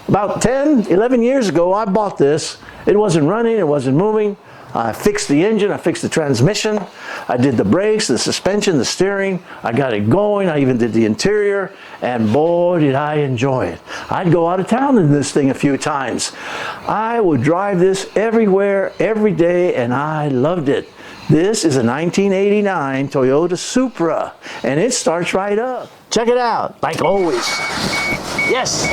About 10, 11 years ago, I bought this. It wasn't running, it wasn't moving. I fixed the engine, I fixed the transmission, I did the brakes, the suspension, the steering, I got it going, I even did the interior, and boy did I enjoy it. I'd go out of town in this thing a few times. I would drive this everywhere, every day, and I loved it. This is a 1989 Toyota Supra, and it starts right up. Check it out, like always. Yes!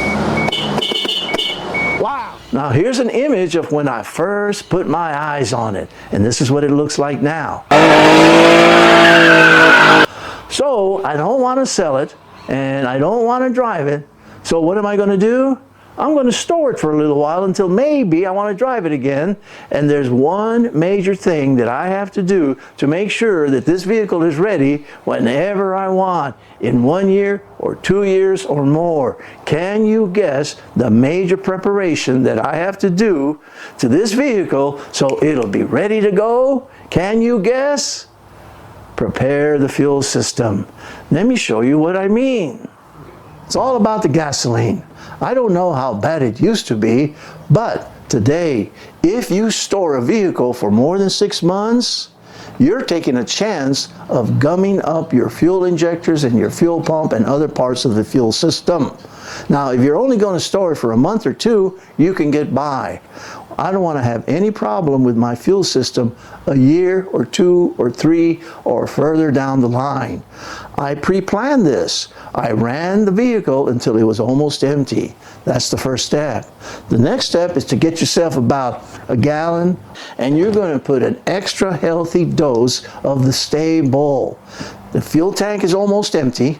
Wow! Now here's an image of when I first put my eyes on it, and this is what it looks like now. So I don't want to sell it, and I don't want to drive it, so what am I going to do? I'm going to store it for a little while until maybe I want to drive it again. And there's one major thing that I have to do to make sure that this vehicle is ready whenever I want, in 1 year or 2 years or more. Can you guess the major preparation that I have to do to this vehicle so it'll be ready to go? Can you guess? Prepare the fuel system. Let me show you what I mean. It's all about the gasoline. I don't know how bad it used to be, but today, if you store a vehicle for more than 6 months, you're taking a chance of gumming up your fuel injectors and your fuel pump and other parts of the fuel system. Now, if you're only going to store it for a month or two, you can get by. I don't want to have any problem with my fuel system a year or 2 or 3 or further down the line. I pre-planned this. I ran the vehicle until it was almost empty. That's the first step. The next step is to get yourself about a gallon, and you're going to put an extra healthy dose of the Stay-Bull. The fuel tank is almost empty.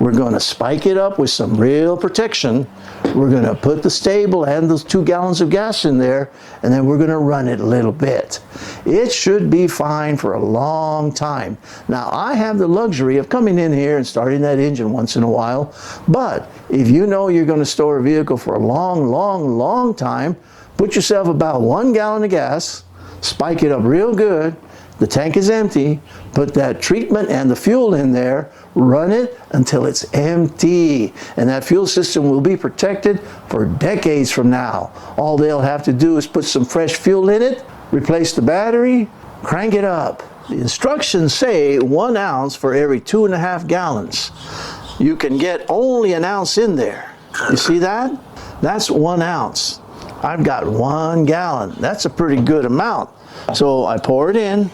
We're going to spike it up with some real protection. We're going to put the Stay-Bull and those 2 gallons of gas in there, and then we're going to run it a little bit. It should be fine for a long time. Now, I have the luxury of coming in here and starting that engine once in a while, but if you know you're going to store a vehicle for a long time, put yourself about 1 gallon of gas, spike it up real good. The tank is empty, put that treatment and the fuel in there, run it until it's empty, and that fuel system will be protected for decades from now. All they'll have to do is put some fresh fuel in it, replace the battery, crank it up. The instructions say 1 ounce for every 2.5 gallons. You can get only 1 ounce in there. You see that? That's 1 ounce. I've got 1 gallon. That's a pretty good amount. So I pour it in,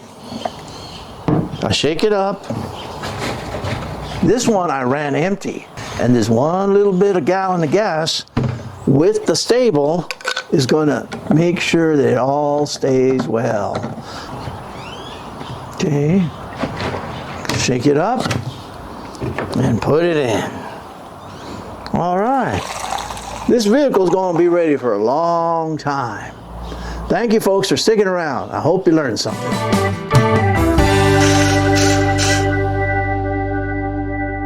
I shake it up. This one I ran empty, and this 1 little bit of gallon of gas with the Stay-Bull is going to make sure that it all stays well. Okay, shake it up and put it in. All right, this vehicle is going to be ready for a long time. Thank you folks for sticking around. I hope you learned something.